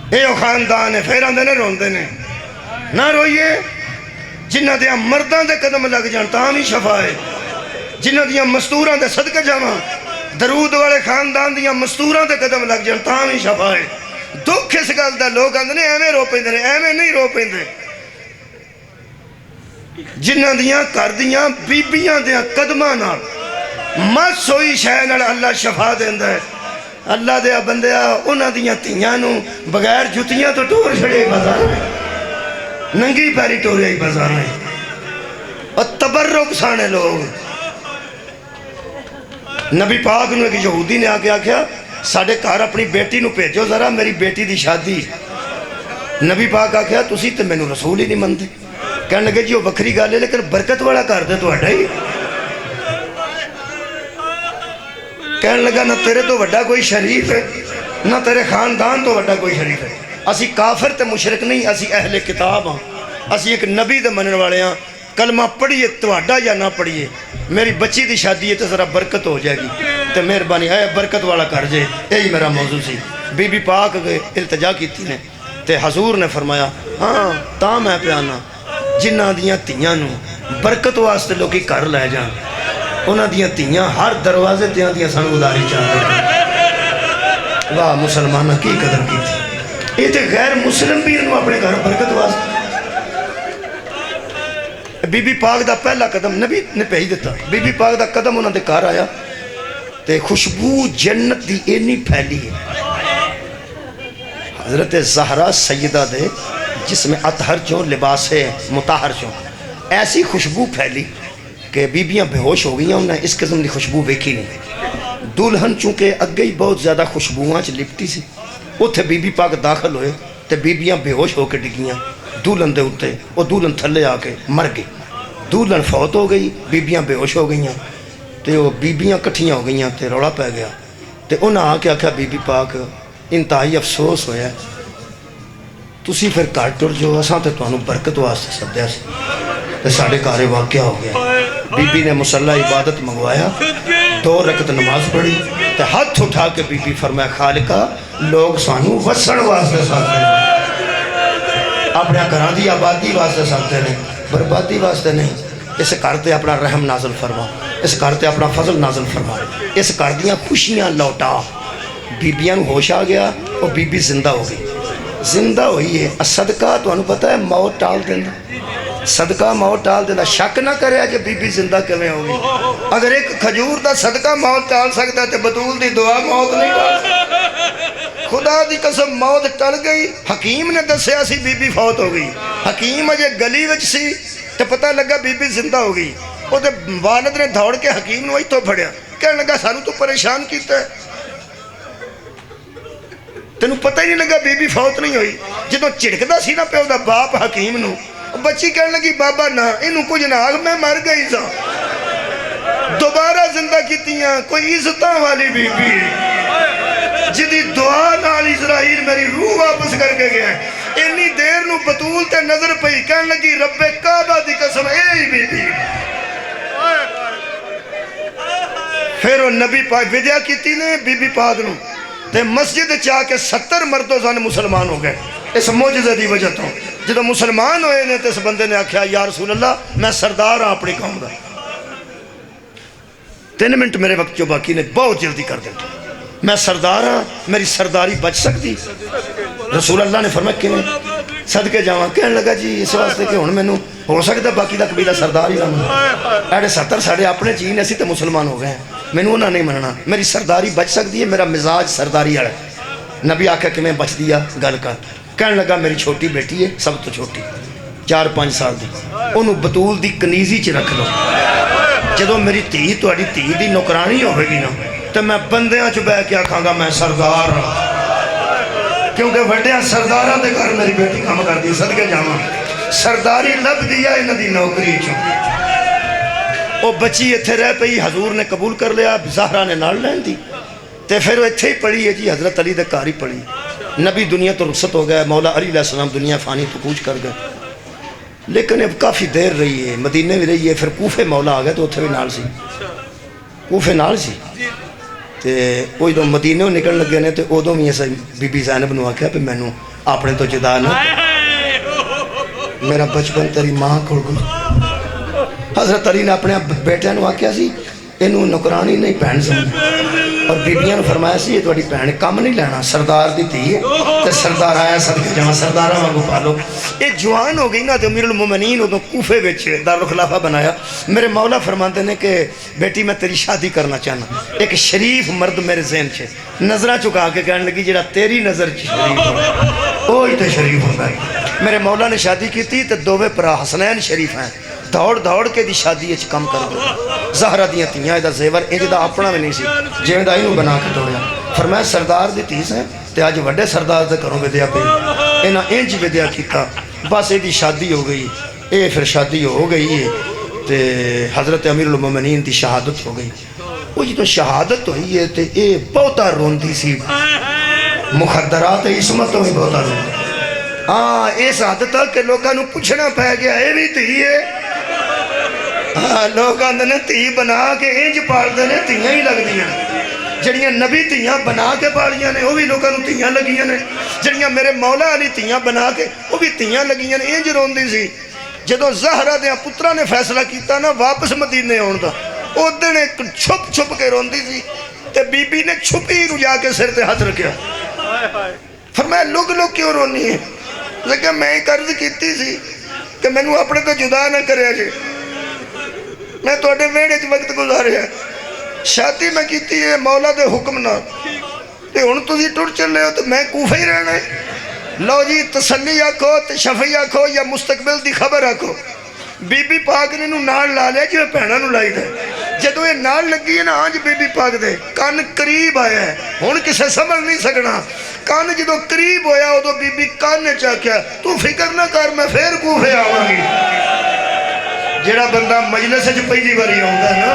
ये खानदान है। फिर आते ने रोंदे ने, ना रोइए। जिन्हों दियां मर्दां दे कदम लग जान तां भी शफा है। जिन्हों दियां मस्तूरां दे सदके जावां, दरूद वाले खानदान दियां मस्तूरां दे कदम लग जान तां भी शफा है। दुख इस गल दा लोग आंदे ने एवें रो पैंदे ने, एवें नहीं रो पैंदे। जिन्हां दियां घर दियां बीबियां दियां कदमां नाल मस होई शै नाल अल्लाह शफा देंदा है। अल्लाह दे बंदिया उन्हां दियां धीआं नूं बगैर जुतियां तो टोर छड़े बाजार में, नंगी पैरी टोरे बाजार में, और तबर्रुक साने लोग। नबी पाक नूं एक यहूदी ने आके आख्या साडे घर अपनी बेटी नूं भेजो जरा, मेरी बेटी दी शादी। नबी पाक आख्या तुसी ते मैनूं रसूल ही नहीं मनदे। कहने लगे जी वो वक्री गल है, लेकिन बरकत वाला घर तो तुहाडा ही। कहने लगा ना तेरे तो वड्डा कोई शरीफ है, ना तेरे खानदान तो वड्डा कोई शरीफ है। असी काफिर ते मुशरिक नहीं, असी अहले किताब हाँ, असी एक नबी दे मनण वाले हाँ। कलमा पढ़िए तुहाडा या ना पढ़िए, मेरी बच्ची की शादी है तो ज़रा बरकत हो जाएगी, तो मेहरबानी है बरकत वाला कर जे। यही मेरा मौजू सी। बीबी पाक इल्तजा की ने, तो हजूर ने फरमाया हाँ तां मैं प्याना जिन्हां दियां धीआं नूं बरकत वास्ते लोग घर लै जान, उन्हां दियां धीआं हर दरवाजे ते आंदियां सन उदारी चाहते। वाह मुसलमान की कदर की। ये तो गैर मुस्लिम भी इन्हों अपने घर बरकत वास्ते। बीबी पाक दा पहला कदम नबी ने भेज दिता। बीबी पाक दा कदम उन्होंने घर आया तो खुशबू जन्नत की इन्नी फैली है। हजरत ज़हरा सैयदा दे जिसमें अतहर चो लिबास मुताहर चो ऐसी खुशबू फैली कि बीबियां बेहोश हो गई। उन्हें इस किस्म की खुशबू वेखी नहीं। दुल्हन चूंकि अगे ही बहुत ज़्यादा खुशबुआं च लिपटी सी, उत्थे बीबी पाक दाखिल होए तो बीबियां बेहोश होकर डिगियां दुल्हन के उत्ते। वो दुल्हन थले आके मर गई। दुल्हन फौत हो गई, बीबियां बेहोश हो गई, तो वो बीबियां कट्ठियां हो गई तो रौला पै गया। तो उन्हें आके आख्या बीबी पाक इंतहाई अफसोस होया, तुसी फिर घर टुर जाओ, असां तो तुहानूं बरकत वास्ते सद्या सी ते साडे घर वाक़या हो गया। बीबी ने मुसल्ला इबादत मंगवाया, 2 रकत नमाज पढ़ी तो हाथ उठा के बीबी फरमाया खालिका लोग सानू वसण वास्ते साधते हैं, अपने घर की आबादी वास्ते साधते हैं, बर्बादी वास्ते नहीं। इस घर से अपना रहम नाजल फरमा, इस घर से अपना फजल नाजल फरमा, इस घर दियाँ खुशियाँ लौटा। बीबियां होश आ गया, वो बीबी जिंदा हो गई। जिंदा हुई है सदका तुहानू पता है मौत टाल देना, सदका मौत टाल देना। शक ना करे कि बीबी जिंदा किवें होगी। अगर एक खजूर का सदका मौत टाल सकता है तो बतूल की दुआ मौत नहीं टाल सकती। खुदा की कसम मौत टल गई। हकीम ने दसिया सी बीबी फौत हो गई। हकीम अजे गली विच सी तो पता लगा बीबी जिंदा हो गई। वो वालिद ने दौड़ के हकीम नूं इत्थों फड़िया, कहने लगा सानू तू परेशान किया, तेनू पता ही नहीं लगा बीबी फौत नहीं हुई। जो झिड़कदा सी ना प्यो दा बाप हकीम नूं, बच्ची कहने लगी बाबा ना इनू कुछ ना आख, मैं मर गई सा। दोबारा जिंदा कीतियां। कोई इज्जतां वाली बीबी जिदी दुआ नाल इजराइल मेरी रूह वापस करके गया। इन्नी देर नूं बतूल ते नजर पई, कहने लगी रब्बे काबा दी कसम यही बीबी। फिर वो नबी पाक विद्या की ने बीबी पाक नूं ते मस्जिद च आके 70 मर्दों सन मुसलमान हो गए इस मोजज़े की वजह तो। जो मुसलमान होए ने तो इस बंदे ने आख्या या रसूल अल्लाह मैं सरदार हाँ अपनी कौम का। 3 मिनट मेरे वक्त जो बाकी ने बहुत जल्दी कर दें, मैं सरदार हाँ, मेरी सरदारी बच सकती। रसूल अल्लाह ने फरमाया किवें सदके जावां। कहने लगा जी इस वास्ते कि हुण मैनूं हो सकता बाकी का कबीला सरदार ही ना मने, साढ़े 70 साढ़े अपने चीन असीं तो मुसलमान हो गए हैं, मैनूं उन्हां नहीं मनना, मेरी सरदारी बच सकती है, मेरा मिजाज सरदारी वाला। नबी आख्या किवें बचदी आ गल कर। कहने लगा मेरी छोटी बेटी है सब तो छोटी 4-5 साल की, उन्होंने बतूल की कनीजी च रख लो। जो मेरी धी तुहाडी धी की नौकरानी होगी ना तो मैं बंदियां च बह के आखांगा मैं सरदार हाँ, क्योंकि वड्डिया सरदारां दे घर मेरी बेटी काम करती। सदके जावां सरदारी लभदी है इन्हां दी नौकरी चों। वो बच्ची इत्थे रह पई, हजूर ने कबूल कर लिया, ज़हरा ने नाल लैन दी ते फिर इत्थे ही पढ़ी है जी, हज़रत अली दे घर ही पढ़ी। नबी दुनिया तो रुखसत हो गया, मौला अली अलैहिस्सलाम दुनिया फानी तो कूच कर गए, लेकिन अब काफ़ी देर रही है, मदीने भी रही है, फिर कूफे मौला आ गए तो उत्थे भी नाल सी, कूफे नाल सी। तो वो जो मदीने निकल लगे ने तो उदों भी इस बीबी ज़ैनब नूं आख्या भी मैनू अपने तो जुदा ना, मेरा बचपन तेरी माँ को। हज़रत अली ने अपने बेटिया नूं आख्या सी इनू नौकरानी नहीं भैन समझ, और बीबियां फरमाया सी ये तुहाडी भैन कम नहीं लेना, सरदार दी धी है तो सरदार आया सदके जावां, सरदारा वांगू पालो। ये जवान हो गई ना तो अमीरुल मोमिनीन उदों कूफे विच दारुल खिलाफा बनाया। मेरे मौला फरमाते ने कि बेटी मैं तेरी शादी करना चाहना। एक शरीफ मर्द मेरे ज़हन च नज़र झुका के कहने लगी जिहड़ा तेरी नज़र च शरीफ हो वो ही तो शरीफ होंदा है। मेरे मौला ने शादी की तो दोवें भरा हसनैन शरीफ हैं, दौड़ दौड़ के दी शादी कम कर दो। ज़हरा दियाँ धीयां इहदा जेवर इंज दा अपना भी नहीं सी जिवें दा इहनूं बना के तोड़िया। फरमाया सरदार दी धी है तो अज वड्डे सरदार दे घरों विद्या पई, इन्हां इंज विद्या किया, बस इहदी शादी हो गई। ये फिर शादी हो गई है तो हज़रत अमीरुल मोमिनीन की शहादत हो गई। वो जो शहादत हुई है तो ये बहुता रोंदी सी, मुखदरात इसमत तो भी बहुता रोंदी। हाँ इस हद तक कि लोगों को पूछना पै गया ये भी धी है। हाँ लोग आते ने धी बना के इंज पालते हैं, धियाँ ही लगदियां जड़ियाँ नबी धियाँ बना के पालियां ने, वो भी लोगों को धियाँ लगियां ने। जड़ियाँ मेरे मौला अली धियाँ बना के वो भी धियाँ लगियां ने। इंज रोंदी सी जदों ज़हरा दे पुत्रा ने फैसला किया ना वापस मदीने आउण दा, उस दिन एक छुप छुप के रोंदी सी ते बीबी ने छुपी नूं जाके सिर ते हथ रखिया। फरमाया लुक लुक क्यों रोनी है? लगे मैं कर्ज की सी कि मैनू अपने तो जुदा ना करे जे, मैं तुहाडे वेड़े च वक्त गुजारिया, शादी मैं की है मौला दे हुक्म नाल, ते हुण तुसीं टुर चले हो तो मैं कूफा ही रहना है। लो जी तसल्ली आखो तो शफी आखो या मुस्तकबिल की खबर आखो। बीबी पाक ने नूं नाल ला लिया जिवें भैणां नूं लाईदा। जदों ये नाल लगी है ना आज बीबी पाक दे कन करीब आया है, हुण किसे समझ नहीं सकना। कन जदों करीब होया उदों बीबी कन च आख्या तू फिक्र ना कर मैं फिर कूफे आवांगी। जेड़ा बंदा मजलिस च पहली बारी आउंदा ना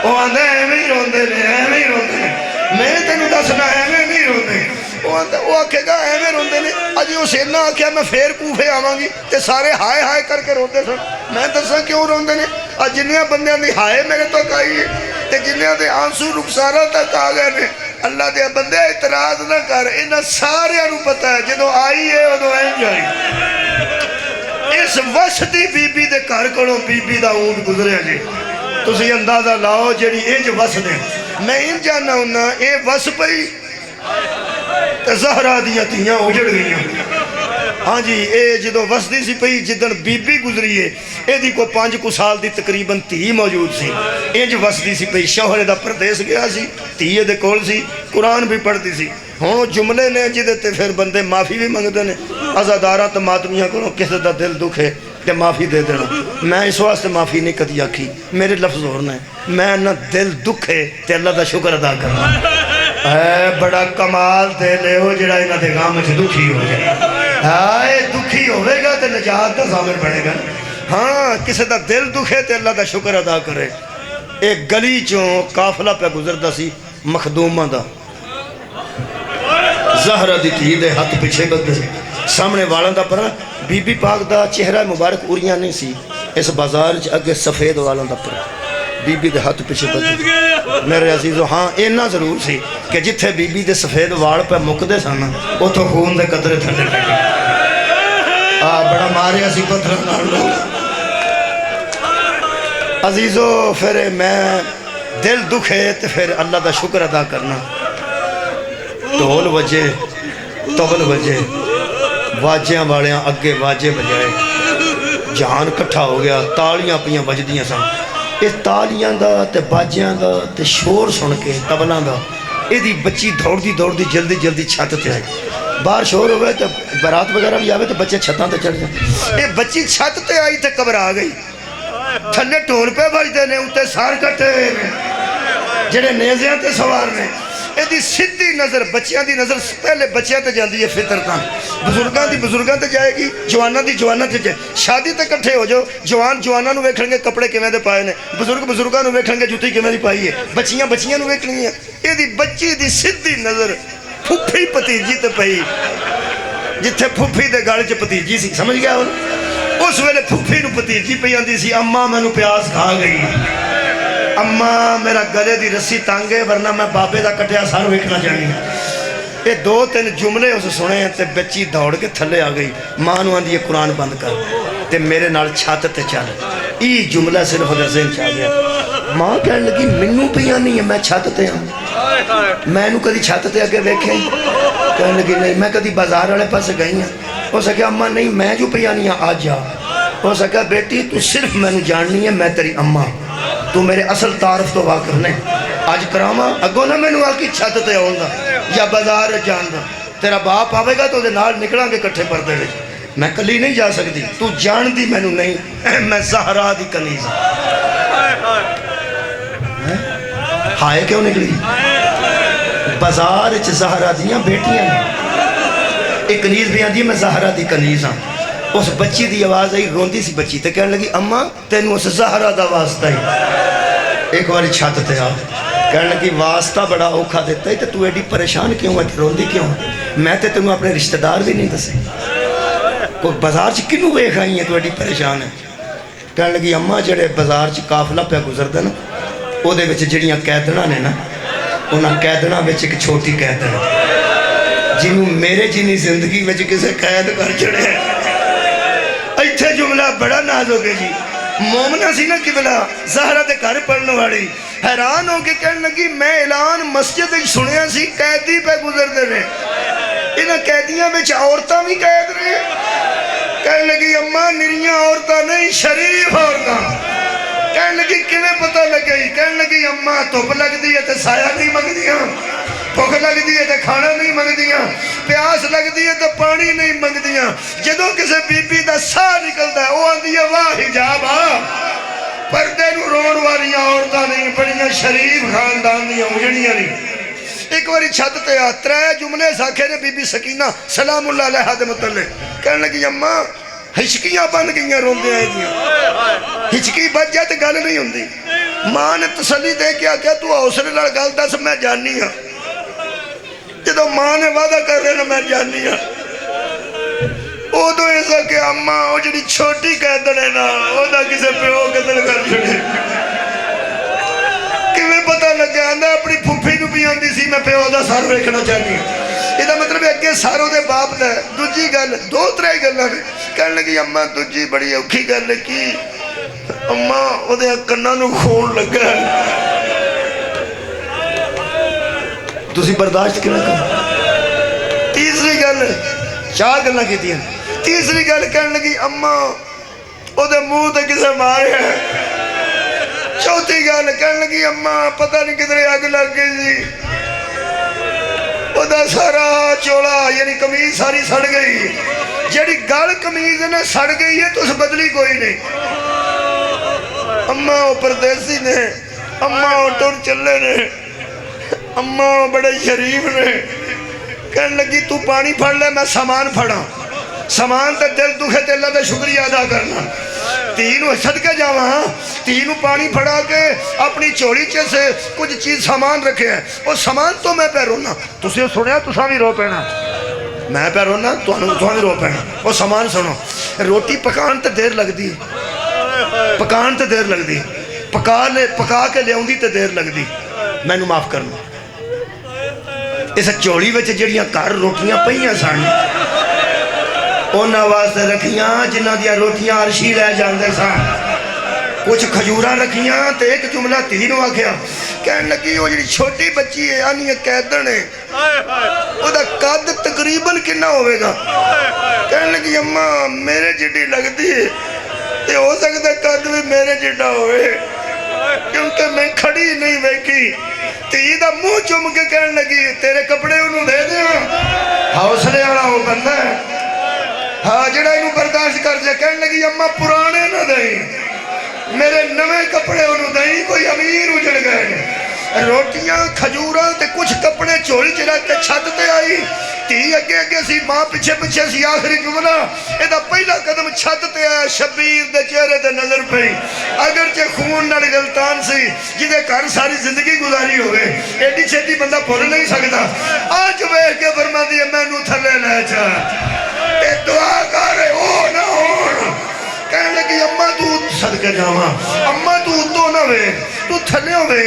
वो आंदा एवें ही रोंदे ने, एवें ही रोंदे ने, मैं तेनूं दसना एवें नहीं रोंदे। वो आखेगा एवें रोंदे ने। अज उस इन्ना आख्या मैं फिर कूफे आवांगी तो सारे हाय हाय करके रोंदे सन। मैं दसा क्यों रोंदे ने? अज जिन्नियां बंदियां दी हाय मेरे तक आई है तो जिन्नियां दे आंसू रुखसारा तक आ गए ने। अल्लाह दे बंदे इतराज ना कर, इन्हां सारियां नूं पता है जदों आई है उदों इंज आई। इस वसदी बीबी दे घर कोलों बीबी दा ऊंट गुजरिया जी, तुसीं अंदाजा लाओ जिहड़ी इंज वसदे। मैं इंज जाना हुन्ना ये वस पई ते ज़हरा दियां धीयां उजड़ गई। हाँ जी ये जो वसदी सी पई जिदन बीबी गुजरी है यदि को 5 साल की तकरीबन धी मौजूद सी, इंज वसदी सी पई। शौहरे दा परदेस गया सी, धी दे कोल सी, कुरान भी पढ़ती सी। हुण जुमले ने जिदे ते फिर बंदे माफ़ी भी मंगते हैं। अज़ादारा तो मातमियां को किसी का दिल दुख है तो माफ़ी दे देना। मैं इस वास्ते माफ़ी नहीं कदी आखी, मेरे लफ्ज़ होर ने। मैं ना दिल दुख है तो अल्लाह का शुक्र अदा करना है। बड़ा कमाल दिल है वो जिहड़ा इन्हां दे गम च दुखी हो जाए। हाय दुखी होगा तो निजात का ज़ामिन बनेगा। हाँ किसी का दिल दुखे तो अल्लाह का शुक्र अदा करे। एक गली चों काफला पे गुजरता सी मखदूमा का, ज़हरा दी धी दे हथ पिछे बदे सामने वालों का पर बीबी पाक का चेहरा मुबारक उरिया नहीं सी। इस बाजार च अगे सफेद वालों का पर बीबी दे हथ पिछे बदे। मेरे अजीजों हाँ इन्ना जरूर सी कि जिथे बीबी दे सफेद वाल पे मुकते सन उतों खून के कतरे थले लगे। बड़ा मारिया सी पत्थर। अजीजों फिर मैं दिल दुखे तो फिर अल्लाह का शुक्र अदा करना। ढोल बजे तबल बजे वाजियां वालियां अगे वाजे बजाए, जहान इकट्ठा हो गया, तालियां पियां बजदियां सन। इस तालियां का तो बाजियां का तो शोर सुन के तबलों का यदी बच्ची दौड़ती दौड़ती जल्दी जल्दी छत पर आई। बाहर शोर हो तो बारात वगैरह भी आए तो बच्चे छतों पर चढ़ जाए। ये बच्ची छत पर आई तो घबरा गई, थले ढोल पे बजते ने, उत्ते सार कट्टे हुए ने जेडे नेज़ियां ते सवार ने। यदि सीधी नज़र बच्चों की नज़र पहले बच्चों ते जाती है, फितरतां बजुर्गों की बजुर्गों ते जाएगी, जवानों की जवानों ते जाए। शादी तो इकट्ठे हो जाओ, जवान जवानों को वेखेंगे कपड़े किवें दे पाए ने, बुजुर्ग बुजुर्गों को वेखेंगे जुत्ती किवें दी पाई है, बच्चियां बच्चियां को वेखणगियां। यदि बच्ची की सीधी नज़र फुफी भतीजी ते पई, जिथे फुफी दे गल च भतीजी सी, समझ गया उस वेले फुफी नूं भतीजी पई आंदी सी, अम्मा मैनू प्यास खा गई। अम्मा मेरा गले की रस्सी तंग है वरना मैं बाबे का कटिया सर वेखना चाहनी। ये 2-3 जुमले उस सुने तो बच्ची दौड़ के थले आ गई। मां नूं आंदी कुरान बंद कर ते मेरे नाल छत ते चल। ये जुमला सिर्फ जहन च आ गया। मां कह लगी मैनू पिया नहीं है, मैं छत ते हाँ, मैनू कभी छत ते अगे वेख्या ही। कह लगी नहीं मैं कभी बाजार वाले पास गई हाँ। हो सके अम्मा नहीं मैं जो पिया नहीं हाँ आज जा। हो सका बेटी तू सिर्फ मैनू जाननी है, मैं तेरी अम्मा, तू मेरे असल तारफ तो वाकिफ नहीं। अज करावा अगों ना मैनू आकी छत ते आऊँगा या बाजार जाना। तेरा बाप आवेगा तो नाल निकलांगे कट्ठे पर्दे में। मैं कली नहीं जा सकती, तू जानती मैनू नहीं, मैं ज़हरा दी कनीज़। हाय क्यों निकली? बाजार च ज़हरा दियां बेटियां ने। एक कनीज़ भी आती मैं ज़हरा दी कनीज़ हाँ। उस बच्ची की आवाज़ आई, रोंदी सी बच्ची, तो कह लगी अम्मा तेनू उस ज़हरा दा वास्ता ही। एक बार छत ते आ। कह लगी वास्ता बड़ा औखा दिता है तो तू एडी परेशान क्यों है, रोंदी क्यों? मैं तो तेनों अपने रिश्तेदार भी नहीं दसे। कोई बाजार च किनू वेख आई है तू एडी परेशान है? कह लगी अम्मा जेड़े बाजार च काफला पे गुजरदा ना उहदे विच जिहड़ियां कैदना ने ना उन्हां कैदना विच एक छोटी कैदन जिन्हों मेरे जिनी जिंदगी विच किसे कैद कर छड़िया। इत्थे जुमला बड़ा नाजुक है जी। मोमना सी ना किबला ज़हरा दे घर पढ़ने वाली हैरान हो के कहने लगी मैं ऐलान मस्जिद सुनिया सी कैदी पे गुजरते ने, इन्हां कैदियां विच औरतां भी कैद ने। कहने लगी अम्मा निरियां औरतां नहीं शरीफ औरतां। कहने लगी किवें पता लगे? कहने लगी अम्मा धुप लगती है तो साया नहीं मंगदियां, भुख लगती है तो खाना नहीं मंगदियां, प्यास लगती है तो पानी नहीं मंगदियां। जदों किसी बीबी का साह निकलता है वो आंदी है वाह हिजाब आ। पर्दे नूं रोण वाली औरतां नहीं, बड़ियां शरीफ खानदान दी उजड़ियां नहीं। एक बारी छत ते आ 3 जुमले साखे ने बीबी सकीना सलामुल्लाह अलैहा दे मुतल्लिक। कहने लगी अम्मा हिचकियां बन गई रोंदे आए। हिचकी बच जाए तो गल नहीं होंदी। मां ने तसली दे के आख्या तू हौसले नाल गल दस मैं जानी हाँ। जो मां ने वादा कर रहे ना मैं जानी हाँ उदो ऐसा कि अम्मा वो जी छोटी कैदन है ना वह किसी प्यो कतल कर छड़े। किवें पता लगे? आंदा अपनी फुफी नूं भी आंदी सी मैं प्यो का सर वेखना चाहती हूँ। इसका मतलब अगे सर वो बाप का। दूजी गल 2-3 गल्लां ने। कहने लगी अम्मा दूजी बड़ी औखी गल है कि अम्मा वो कन्नां नूं खून लगा। तुसीं बर्दाश्त किवें कर? तीसरी गल 4 गल्लां कीतियां। तीसरी गल कहने लगी अम्मा वो मूँह ते किसे मारे। चौथी गल कहने लगी अम्मा पता नहीं किधरे अग लग गई सी, ओदा सारा चोला यानी कमीज सारी सड़ गई। जी गल कमीज ने सड़ गई है तुस बदली कोई नहीं। अम्मा वो परदेसी ने, अम्मा वो टुर चले ने, अम्मा वो बड़े शरीफ ने। कहने लगी तू पानी फड़ ले मैं सामान फड़ा। सामान तो दिल दुखे ते अल्लाह का शुक्रिया अदा करना। तीन सदके जावा तीन पानी फड़ा के अपनी झोली च से कुछ चीज सामान रखे है वो सामान तो मैं पै रोना। तुसीं सुनिया तुसां भी रो पैना, मैं पै रोना तुहां भी रो पैना। वो सामान सुनो रोटी पकान तो देर लगती, पकान तो देर लगती, पका के लियाउंदी तो देर लगती। मैनू माफ करना इस झोली में जड़ियाँ घर रोटियां पईयां सन उन्हां वास्ते रखियां जिन्हां दियां रोटियां अर्शी लै जांदे सन। कुछ खजूरां रखियां तो एक जुमला धी नूं आखिया। कहने लगी वो जी छोटी बच्ची है आनी कैदन है ओदा कद तकरीबन कितना होवेगा? कहने लगी अम्मा मेरे जिड्डी लगती है ते हो सकता कद भी मेरे जिड्डा होवे क्योंकि मैं खड़ी नहीं वेखी। धी दा मुंह चुम के कहने लगी तेरे कपड़े उन्होंने दे दिया। हौसले वाला वो बंदा है हाँ जड़ा इनू बर्दाश्त कर जाए। कहने लगी अम्मा पुराने ना दई मेरे नवे कपड़े उन्होंने दई कोई अमीर उजड़ गए। रोटियां खजूरा ते कुछ कपड़े झोली च रख के छत ते आई। धी अगे अगे सी मां पिछे पिछे सी। आखिरी जुमला एदा पहला कदम छत ते आया शबीर दे चेहरे ते नजर पई। अगर चे खून नाल गलतान सी जिदे घर सारी जिंदगी गुजारी होवे एडी छेती बंदा भुल नहीं सकता। आज वेख के फरमांदी है मैनू थले लै जा ते दुआ कर ओ ना होण। कहने लगी अम्मा तू सदके जावा अम्मा तू उतो ना वे तू थले होवे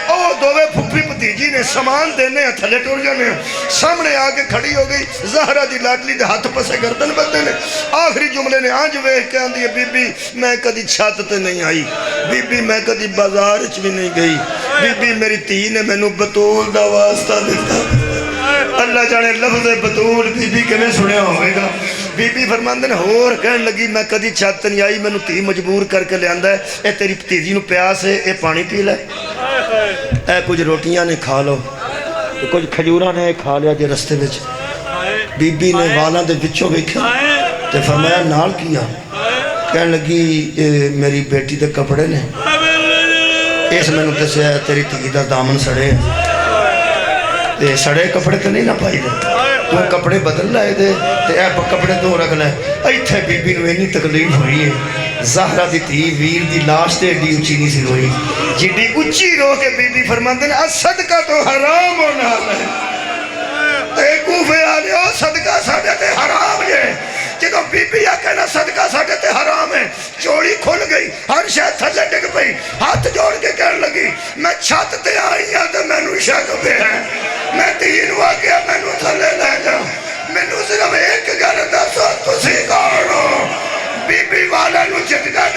ओ दोवे फुफी भतीजी ने समान देने थले टुर जाने सामने आके खड़ी हो गई ज़हरा दी लाडली दे हाथ पसे गर्दन बंदे ने आखिरी जुमले ने आंज वेख के आंदी है बीबी मैं कदी छत ते नहीं आई बीबी मैं कदी बाजार च भी नहीं गई बीबी मेरी धी ने मैनू बतूल दा वास्ता दिता अल्लाह जाने लफ्ज़ बतूल बीबी किवें सुनिया होवेगा बीबी फरमांदे ने होर कहन लगी मैं कदी छत नहीं आई मैनू धी मजबूर करके लियांदा है ए तेरी भतीजी नू प्यास है ए पानी पी ले ए कुछ रोटियां ने खा लो कुछ खजूरां ने खा लिया जे रस्ते में बीबी ने वालों के विचों वेख्या ते फरमाया नाल किया कहन लगी मेरी बेटी के कपड़े ने इस मैनू दसिया तेरी धी का दामन सड़े ते सड़े कपड़े तो नहीं ना पाई दे तू कपड़े बदल लाए दे ते कपड़े तू रख लै इत्थे बीबी नू इन्नी तकलीफ हुई है ज़हरा दी धी वीर दी लाश ते एडी उच्ची नहीं सी रोई जिड्डी उच्ची रो के बीबी फरमांदे ने सदका तो हराम होना है कूफे आले सदका साडे ते हराम है जो बीबी आके ना सदका साडे ते हराम है चोरी खुल गई हर शायद थले डिग पई हाथ जोड़ के कहन लगी मैं छत ते आई हां ते मैनू शक पे है मैं तीन आके मैनू थले ले जा मैनू सिर्फ एक गल दसो तुसी कौन हो बीबी वाला नू झटका